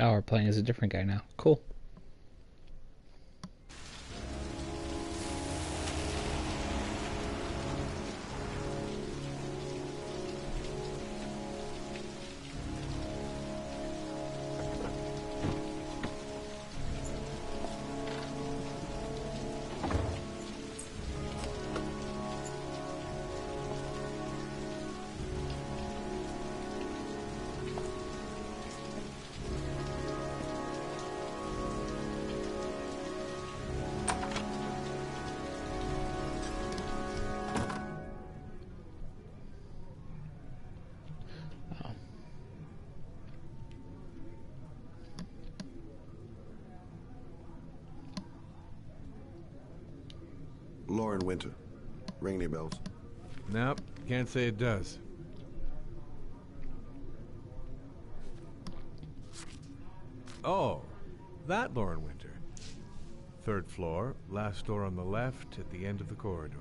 Oh, we're playing as a different guy now. Cool. Oh. Lauren Winter. Ring any bells? Nope, can't say it does. Oh, that Lauren Winter. Third floor, last door on the left at the end of the corridor.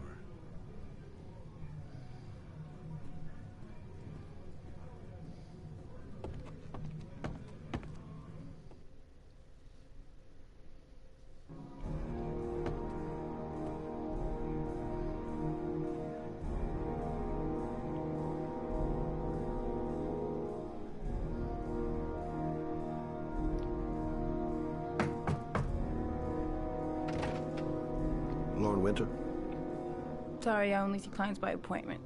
Lauren Winter? Sorry, I only see clients by appointment.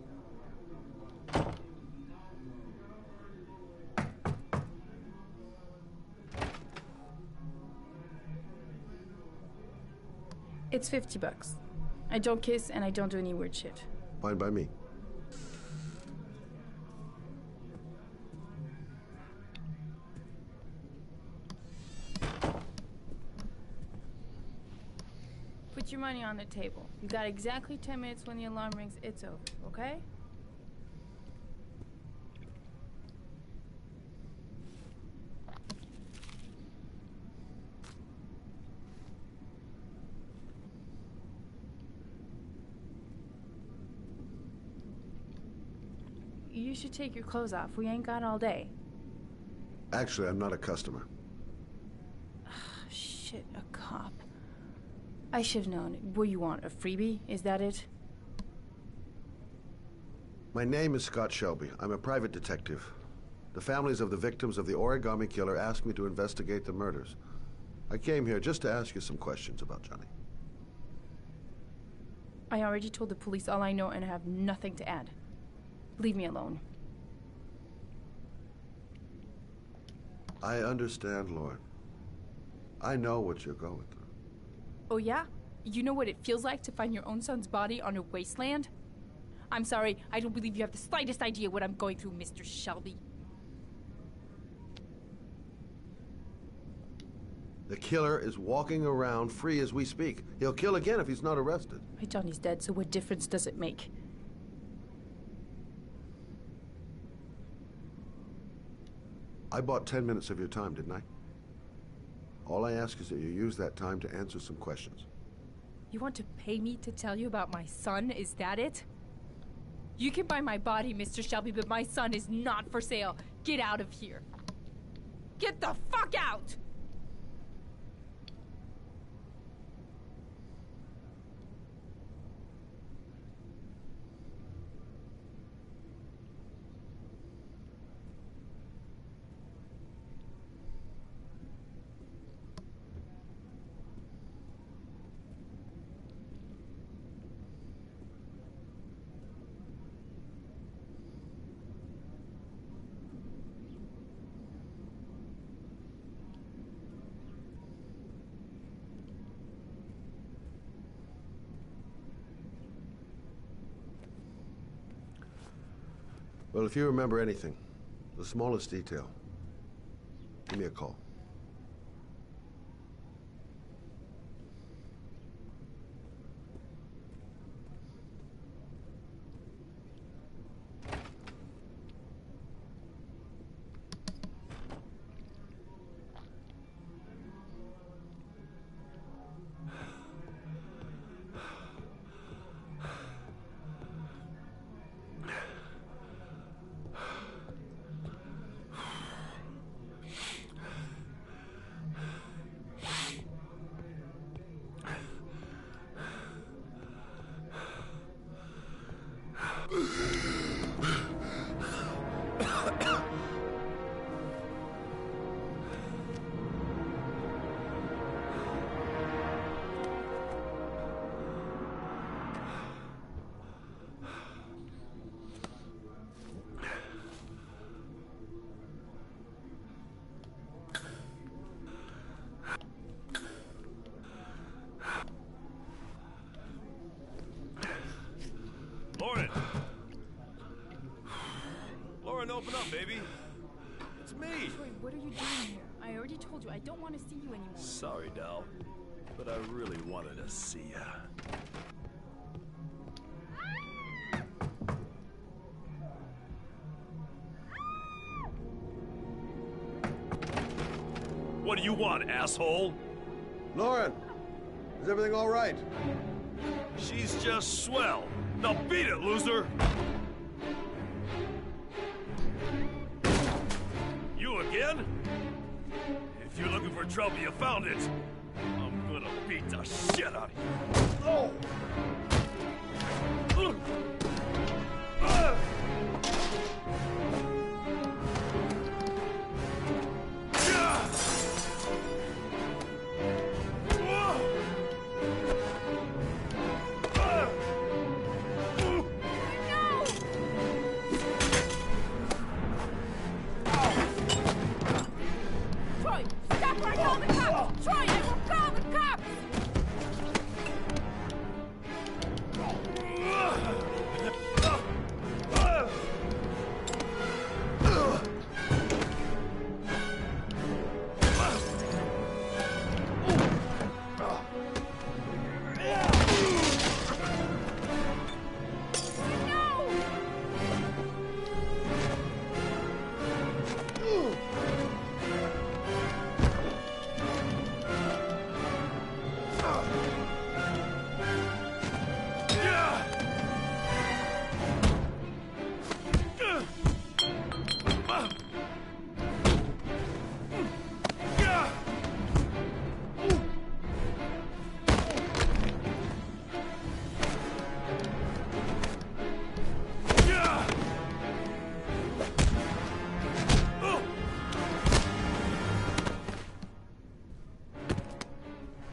It's $50. I don't kiss and I don't do any weird shit. Fine by me. Put your money on the table. You got exactly 10 minutes. When the alarm rings, it's over, okay? You should take your clothes off. We ain't got all day. Actually, I'm not a customer. Shit, a cop. I should've known. What you want, a freebie? Is that it? My name is Scott Shelby. I'm a private detective. The families of the victims of the Origami Killer asked me to investigate the murders. I came here just to ask you some questions about Johnny. I already told the police all I know and I have nothing to add. Leave me alone. I understand, Lauren. I know what you're going through. Oh yeah? You know what it feels like to find your own son's body on a wasteland? I'm sorry, I don't believe you have the slightest idea what I'm going through, Mr. Shelby. The killer is walking around free as we speak. He'll kill again if he's not arrested. My Johnny's dead, so what difference does it make? I bought 10 minutes of your time, didn't I? All I ask is that you use that time to answer some questions. You want to pay me to tell you about my son? Is that it? You can buy my body, Mr. Shelby, but my son is not for sale. Get out of here. Get the fuck out! Well, if you remember anything, the smallest detail, give me a call. up, baby? It's me. Troy, what are you doing here? I already told you I don't want to see you anymore. Sorry, Dal, but I really wanted to see ya. What do you want, asshole? Lauren, is everything all right? She's just swell. Now beat it, loser! You again? If you're looking for trouble, you found it. I'm gonna beat the shit out of you. Oh! Troy, stop or I call the cops! Troy, I will call the cops!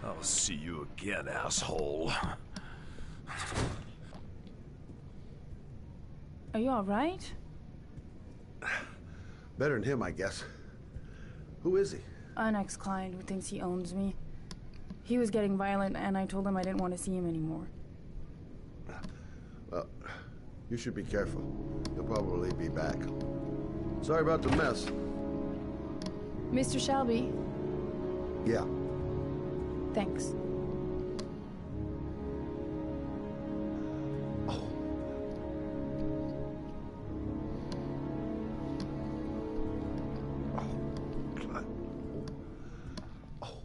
I'll see you again, asshole. Are you alright? Better than him, I guess. Who is he? An ex-client who thinks he owns me. He was getting violent, and I told him I didn't want to see him anymore. Well, you should be careful. He'll probably be back. Sorry about the mess. Mr. Shelby, Yeah. thanks. God. Oh.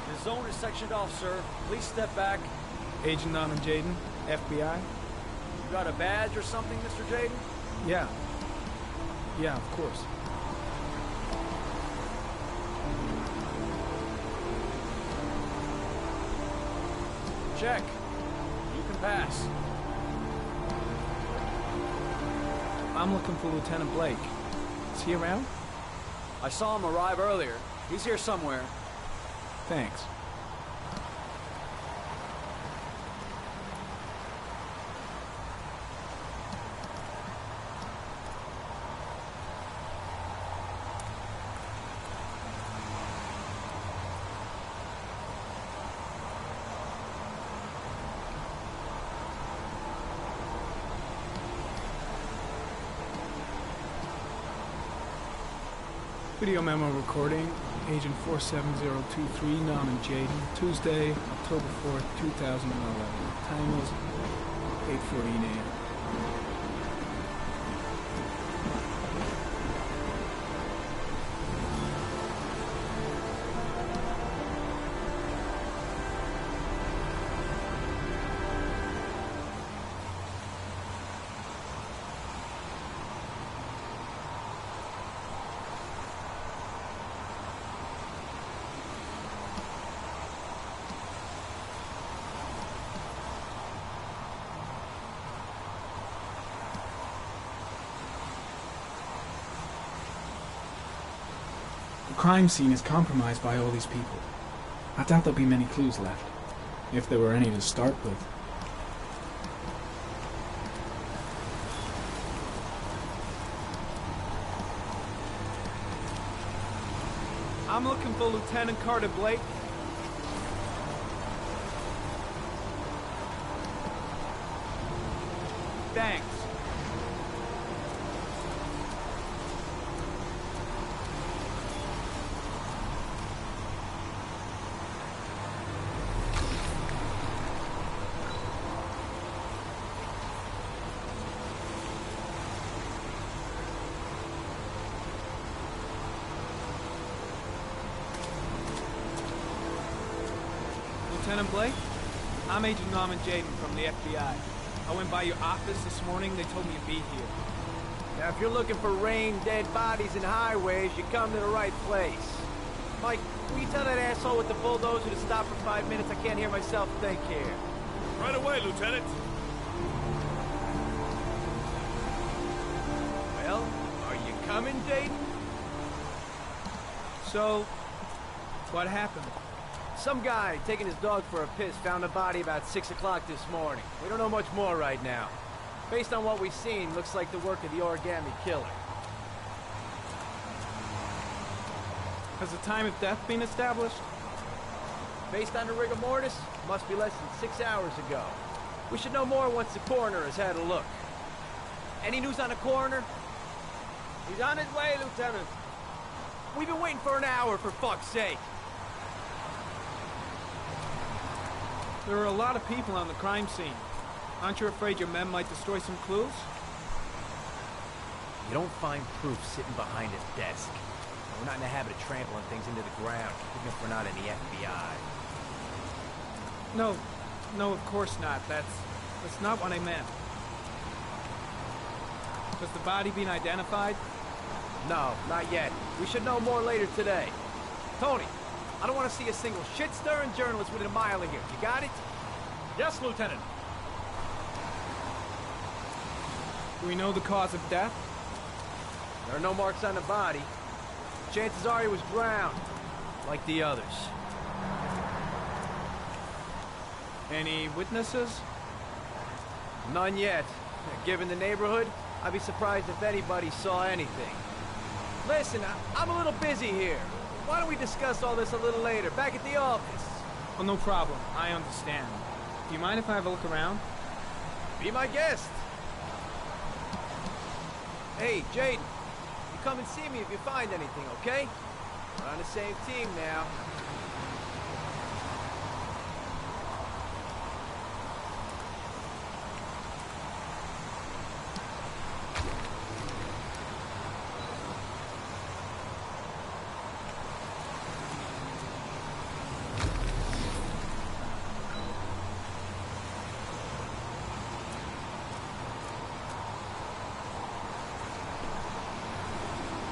The zone is sectioned off, sir. Please step back. Agent Anand Jaden, FBI? You got a badge or something, Mr. Jaden? Yeah. Yeah, of course. Check. You can pass. I'm looking for Lieutenant Blake. Is he around? I saw him arrive earlier. He's here somewhere. Thanks. Video memo recording, Agent 47023, Norman Jaden, Tuesday, October 4th, 2011. Time was 8:14 a.m. The crime scene is compromised by all these people. I doubt there'll be many clues left, if there were any to start with. I'm looking for Lieutenant Carter Blake. Thanks. Lieutenant Blake? I'm Agent Norman Jaden from the FBI. I went by your office this morning. They told me you'd be here. Now, if you're looking for rain, dead bodies, and highways, you come to the right place. Mike, will you tell that asshole with the bulldozer to stop for 5 minutes? I can't hear myself think here. Right away, Lieutenant. Well, are you coming, Jaden? So, what happened? Some guy taking his dog for a piss found a body about 6 o'clock this morning. We don't know much more right now. Based on what we've seen, looks like the work of the Origami Killer. Has the time of death been established? Based on the rigor mortis, must be less than 6 hours ago. We should know more once the coroner has had a look. Any news on the coroner? He's on his way, Lieutenant. We've been waiting for an hour, for fuck's sake. There are a lot of people on the crime scene. Aren't you afraid your men might destroy some clues? You don't find proof sitting behind his desk. We're not in the habit of trampling things into the ground, even if we're not in the FBI. No, of course not. That's not what I meant. Has the body been identified? No, not yet. We should know more later today. Tony, I don't want to see a single shit-stirring journalist within a mile of here. You got it? Yes, Lieutenant. Do we know the cause of death? There are no marks on the body. Chances are he was drowned, like the others. Any witnesses? None yet. Given the neighborhood, I'd be surprised if anybody saw anything. Listen, I'm a little busy here. Why don't we discuss all this a little later, back at the office? Oh, no problem. I understand. Do you mind if I have a look around? Be my guest. Hey, Jaden, you come and see me if you find anything, okay? We're on the same team now.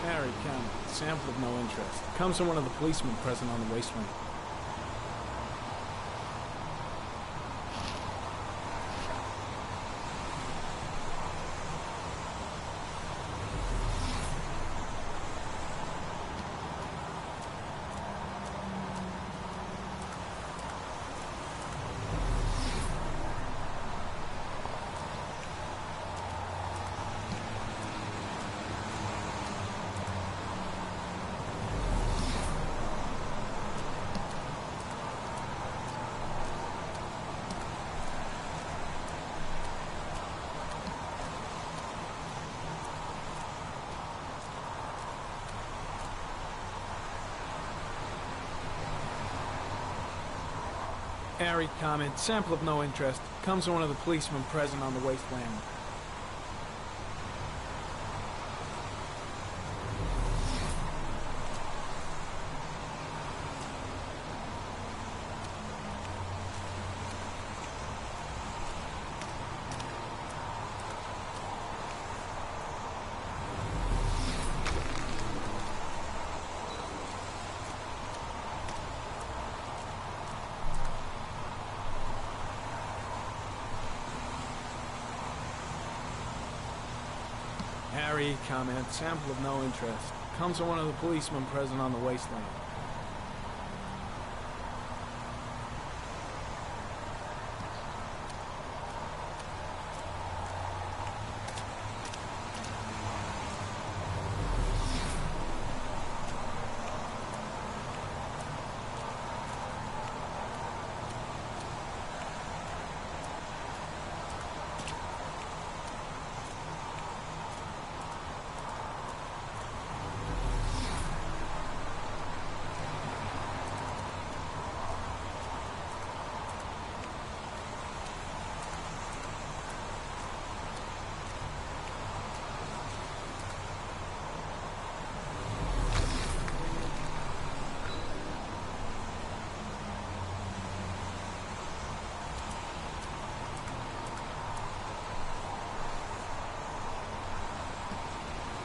Harry County. Sample of no interest. Comes from one of the policemen present on the wasteland. Harry comment, sample of no interest. Comes from one of the policemen present on the wasteland. Harry comment, sample of no interest. Comes from one of the policemen present on the wasteland.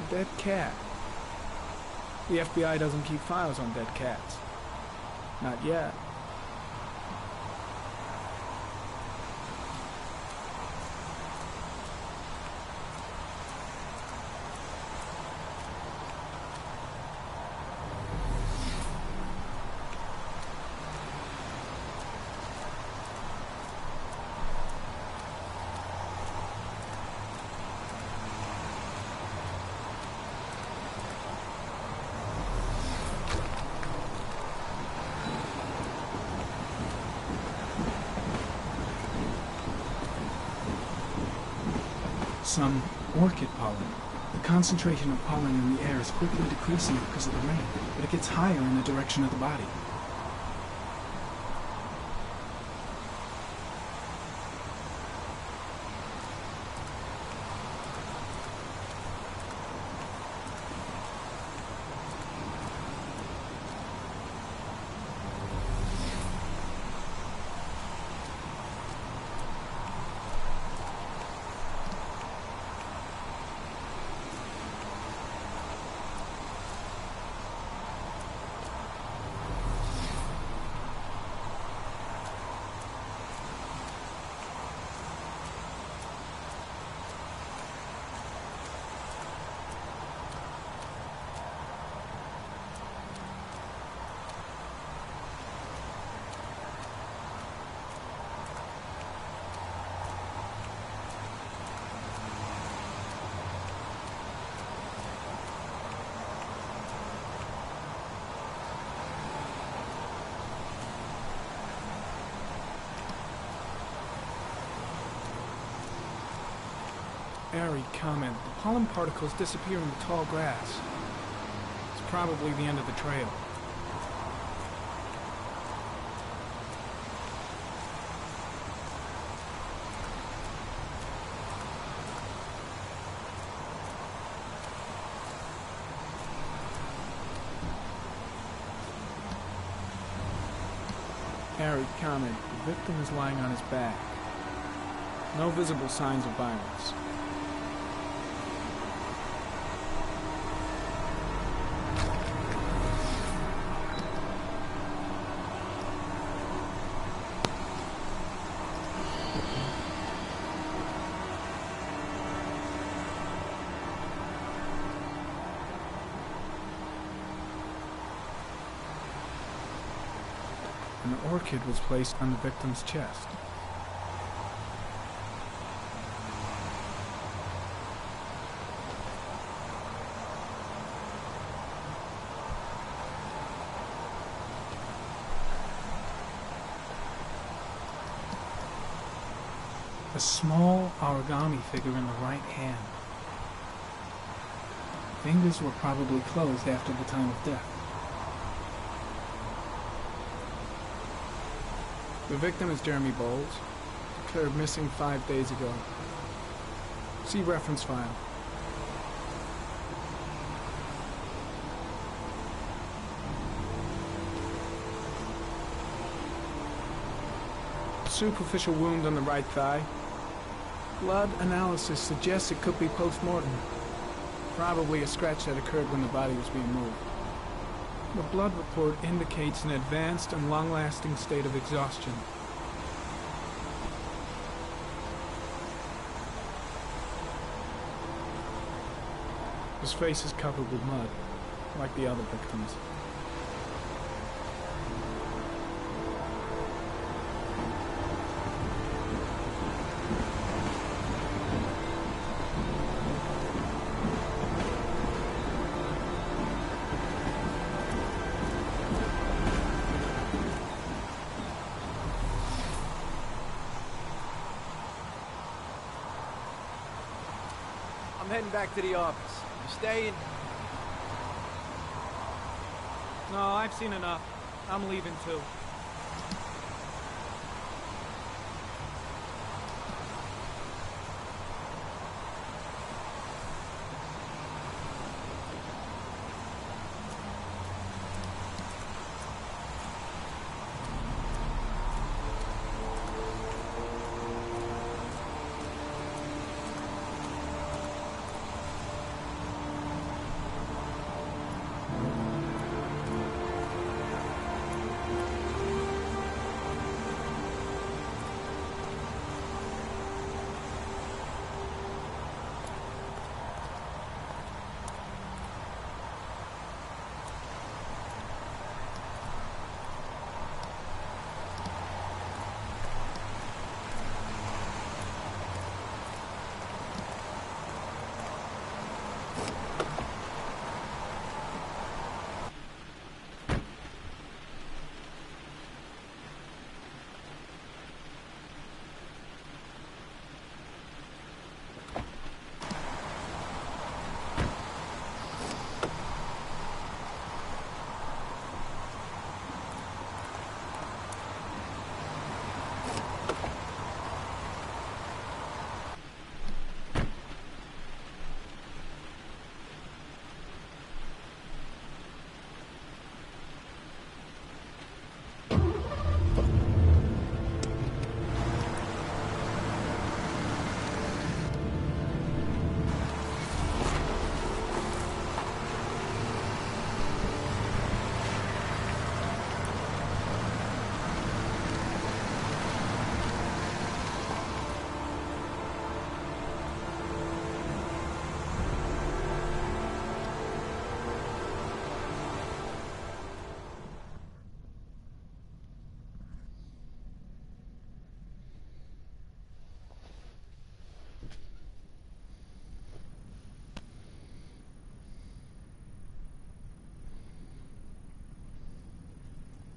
Dead cat. The FBI doesn't keep files on dead cats. Not yet. Some orchid pollen. The concentration of pollen in the air is quickly decreasing because of the rain, but it gets higher in the direction of the body. Airy comment. The pollen particles disappear in the tall grass. It's probably the end of the trail. Airy comment. The victim is lying on his back. No visible signs of violence. An orchid was placed on the victim's chest. A small origami figure in the right hand. Fingers were probably closed after the time of death. The victim is Jeremy Bowles, declared missing 5 days ago. See reference file. Superficial wound on the right thigh. Blood analysis suggests it could be post-mortem. Probably a scratch that occurred when the body was being moved. The blood report indicates an advanced and long-lasting state of exhaustion. His face is covered with mud, like the other victims. I'm heading back to the office. You staying? No, I've seen enough. I'm leaving too.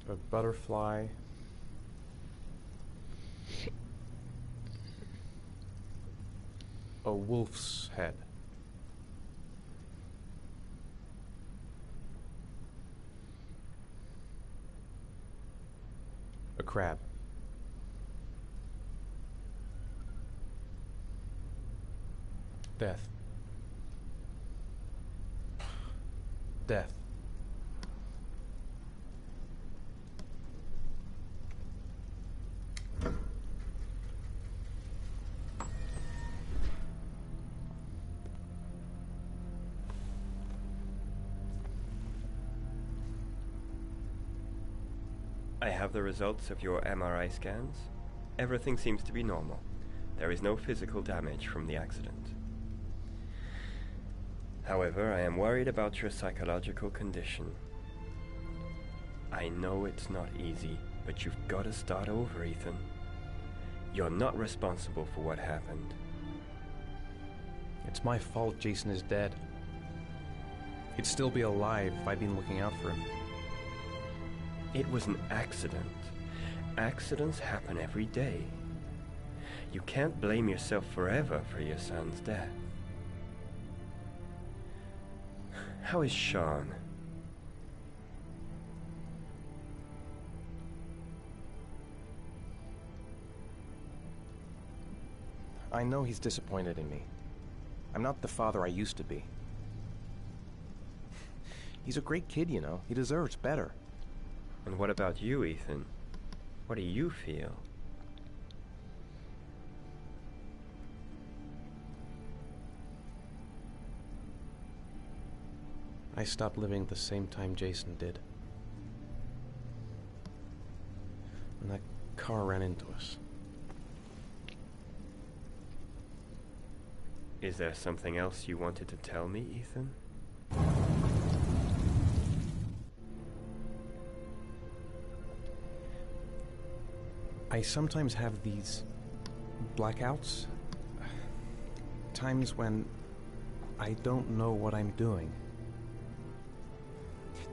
A butterfly. A wolf's head. A crab. Death. Death. I have the results of your MRI scans. Everything seems to be normal. There is no physical damage from the accident. However, I am worried about your psychological condition. I know it's not easy, but you've got to start over, Ethan. You're not responsible for what happened. It's my fault Jason is dead. He'd still be alive if I'd been looking out for him. It was an accident. Accidents happen every day. You can't blame yourself forever for your son's death. How is Sean? I know he's disappointed in me. I'm not the father I used to be. He's a great kid, you know. He deserves better. And what about you, Ethan? What do you feel? I stopped living at the same time Jason did. When that car ran into us. Is there something else you wanted to tell me, Ethan? I sometimes have these blackouts. Times when I don't know what I'm doing.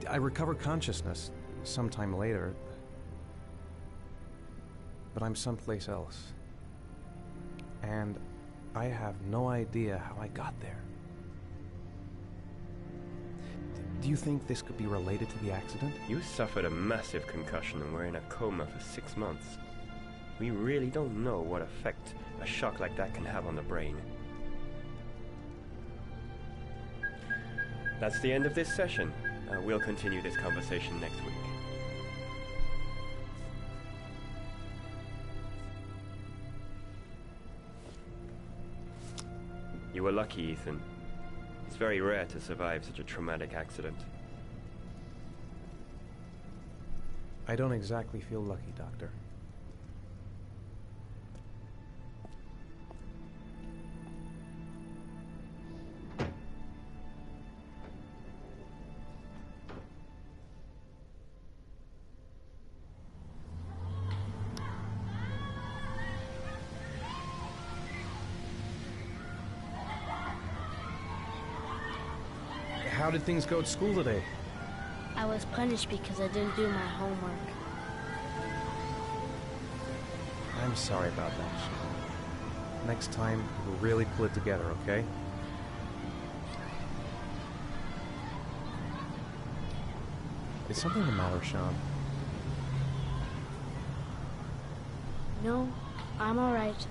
I recover consciousness sometime later, but I'm someplace else. And I have no idea how I got there. Do you think this could be related to the accident? You suffered a massive concussion and were in a coma for 6 months. We really don't know what effect a shock like that can have on the brain. That's the end of this session. We'll continue this conversation next week. You were lucky, Ethan. It's very rare to survive such a traumatic accident. I don't exactly feel lucky, Doctor. How did things go at school today? I was punished because I didn't do my homework. I'm sorry about that, Sean. Next time, we'll really pull it together, okay? Is something the matter, Sean? No, I'm alright.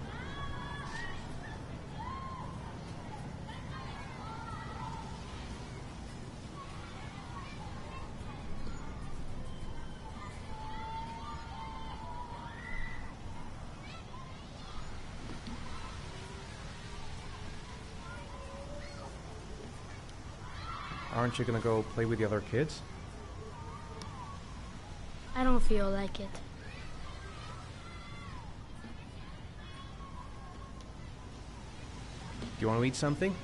Aren't you gonna go play with the other kids? I don't feel like it. Do you want to eat something?